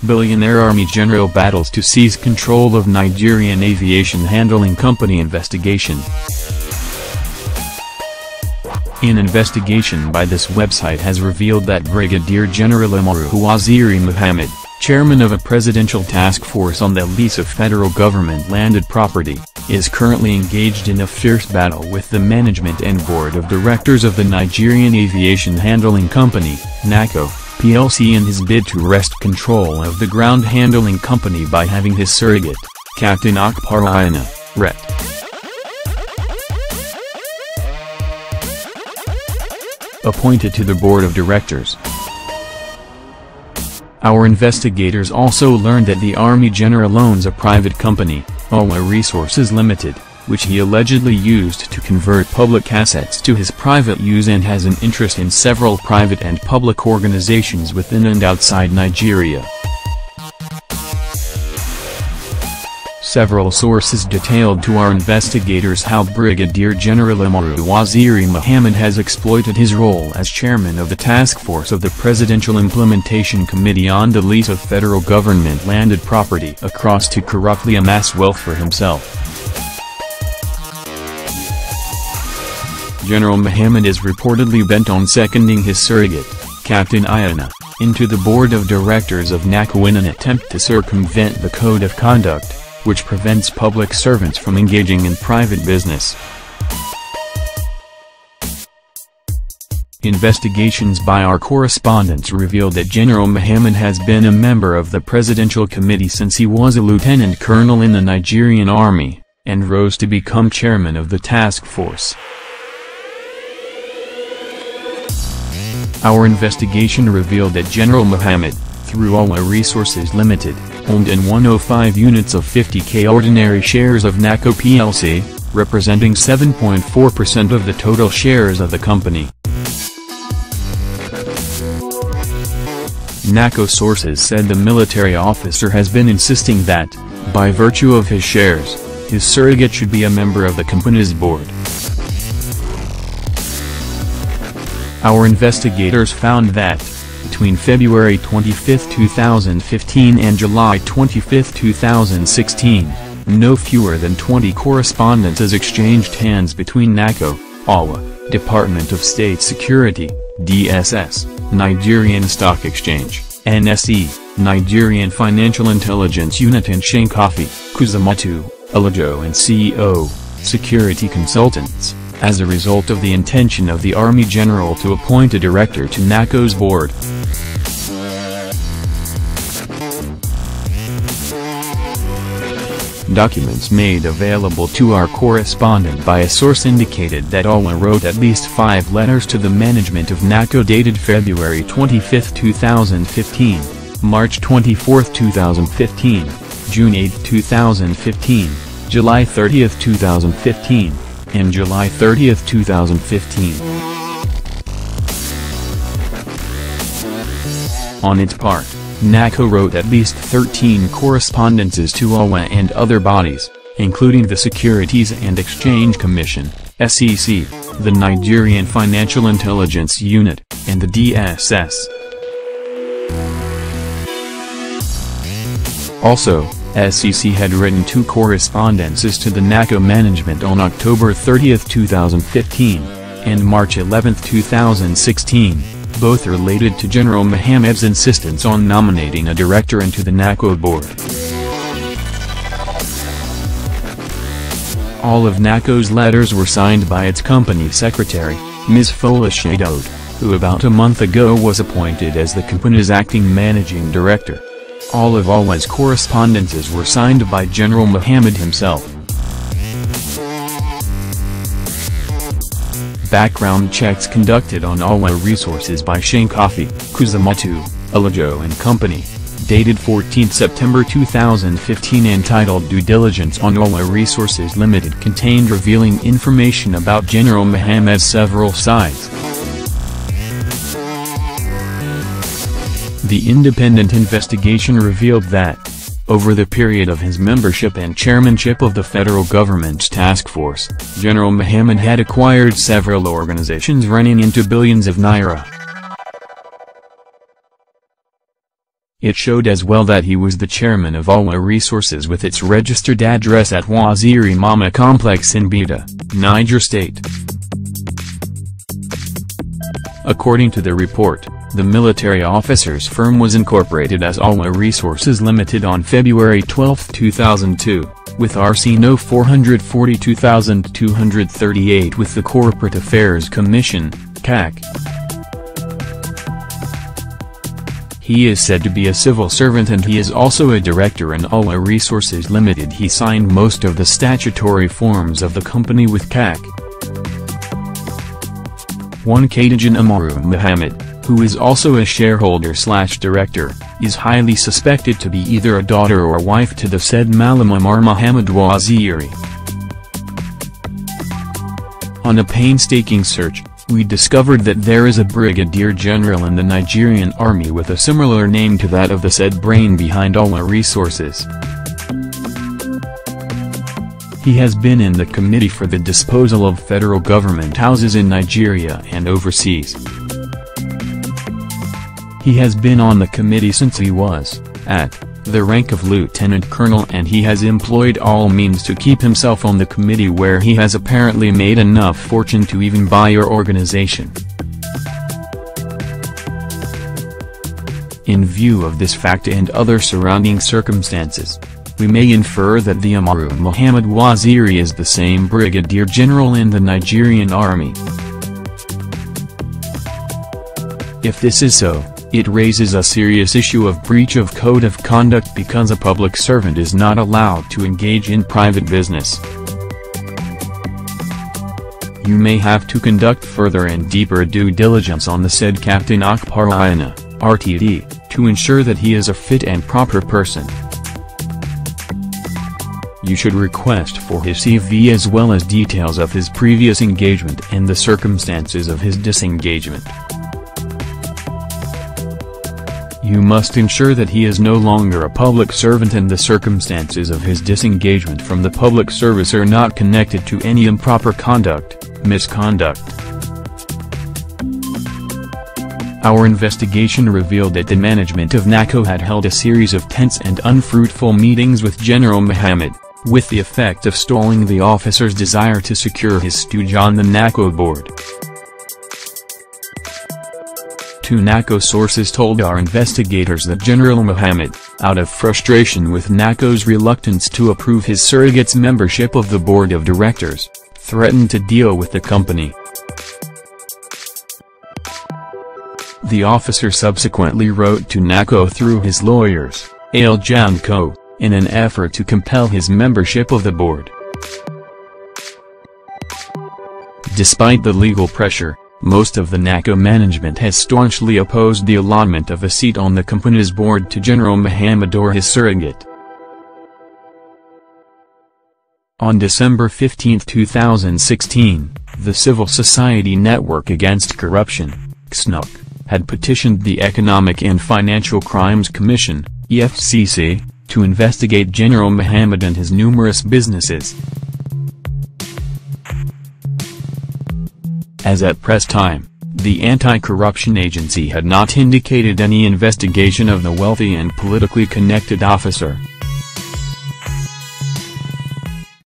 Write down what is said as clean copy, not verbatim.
Billionaire Army General battles to seize control of Nigerian Aviation Handling Company investigation. An investigation by this website has revealed that Brigadier General Umaru Waziri Muhammad, chairman of a presidential task force on the lease of federal government-landed property, is currently engaged in a fierce battle with the management and board of directors of the Nigerian Aviation Handling Company, NACO, plc in his bid to wrest control of the ground handling company by having his surrogate, Captain Akbar Ayana, Ret. appointed to the board of directors. Our investigators also learned that the Army General owns a private company, Alwa Resources Limited, which he allegedly used to convert public assets to his private use and has an interest in several private and public organizations within and outside Nigeria. Several sources detailed to our investigators how Brigadier General Umaru Waziri Muhammad has exploited his role as chairman of the task force of the Presidential Implementation Committee on the lease of federal government-landed property across to corruptly amass wealth for himself. General Muhammad is reportedly bent on seconding his surrogate, Captain Ayana, into the board of directors of NACO in an attempt to circumvent the code of conduct, which prevents public servants from engaging in private business. Investigations by our correspondents reveal that General Muhammad has been a member of the Presidential Committee since he was a lieutenant colonel in the Nigerian Army, and rose to become chairman of the task force. Our investigation revealed that General Muhammad, through Alwa Resources Limited, owned in 105 units of 50k ordinary shares of NACO plc, representing 7.4% of the total shares of the company. NACO sources said the military officer has been insisting that, by virtue of his shares, his surrogate should be a member of the company's board. Our investigators found that, between February 25, 2015 and July 25, 2016, no fewer than 20 correspondences exchanged hands between NACO, Alwa, Department of State Security, DSS, Nigerian Stock Exchange, NSE, Nigerian Financial Intelligence Unit and Shankafi, Kuzamatu, Alajo and CEO, Security Consultants, as a result of the intention of the Army General to appoint a director to NACO's board. Documents made available to our correspondent by a source indicated that Alwa wrote at least 5 letters to the management of NACO dated February 25, 2015, March 24, 2015, June 8, 2015, July 30, 2015, and July 30, 2015. On its part, NACO wrote at least 13 correspondences to Alwa and other bodies, including the Securities and Exchange Commission, SEC, the Nigerian Financial Intelligence Unit, and the DSS. Also, SEC had written 2 correspondences to the NACO management on October 30, 2015, and March 11, 2016, both related to General Muhammad's insistence on nominating a director into the NACO board. All of NACO's letters were signed by its company secretary, Ms. Fola Shadod, who about a month ago was appointed as the company's acting managing director. All of Alwa's correspondences were signed by General Muhammad himself. Background checks conducted on Alwa Resources by Shankafi, Kuzamatu, Alajo and Company, dated 14 September 2015 entitled Due Diligence on Alwa Resources Limited contained revealing information about General Muhammad's several sides. The independent investigation revealed that, over the period of his membership and chairmanship of the federal government's task force, General Muhammad had acquired several organizations running into billions of naira. It showed as well that he was the chairman of Allah Resources with its registered address at Waziri Mama Complex in Bida, Niger State. According to the report, the military officer's firm was incorporated as Allah Resources Limited on February 12, 2002, with RC No. 442238 with the Corporate Affairs Commission, CAC. He is said to be a civil servant and he is also a director in Allah Resources Limited. He signed most of the statutory forms of the company with CAC. 1 Khadijan Amaru Muhammad, who is also a shareholder/director, is highly suspected to be either a daughter or wife to the said Malam Amar Muhammad Waziri. On a painstaking search, we discovered that there is a brigadier general in the Nigerian army with a similar name to that of the said brain behind Allah Resources. He has been in the Committee for the Disposal of Federal Government Houses in Nigeria and overseas. He has been on the committee since he was, at, the rank of lieutenant colonel, and he has employed all means to keep himself on the committee, where he has apparently made enough fortune to even buy your organization. In view of this fact and other surrounding circumstances, we may infer that the Amaru Muhammad Waziri is the same brigadier general in the Nigerian army. If this is so, it raises a serious issue of breach of code of conduct, because a public servant is not allowed to engage in private business. You may have to conduct further and deeper due diligence on the said Captain Akbar Ayana, RTD, to ensure that he is a fit and proper person. You should request for his CV as well as details of his previous engagement and the circumstances of his disengagement. You must ensure that he is no longer a public servant and the circumstances of his disengagement from the public service are not connected to any improper conduct, misconduct. Our investigation revealed that the management of NACO had held a series of tense and unfruitful meetings with General Muhammad, with the effect of stalling the officer's desire to secure his stooge on the NACO board. Two NACO sources told our investigators that General Muhammad, out of frustration with NACO's reluctance to approve his surrogate's membership of the board of directors, threatened to deal with the company. The officer subsequently wrote to NACO through his lawyers, Al Janko, in an effort to compel his membership of the board. Despite the legal pressure, most of the NACO management has staunchly opposed the allotment of a seat on the company's board to General Muhammad or his surrogate. On December 15, 2016, the Civil Society Network Against Corruption, CSNUC, had petitioned the Economic and Financial Crimes Commission, EFCC, to investigate General Muhammad and his numerous businesses. As at press time, the anti-corruption agency had not indicated any investigation of the wealthy and politically connected officer.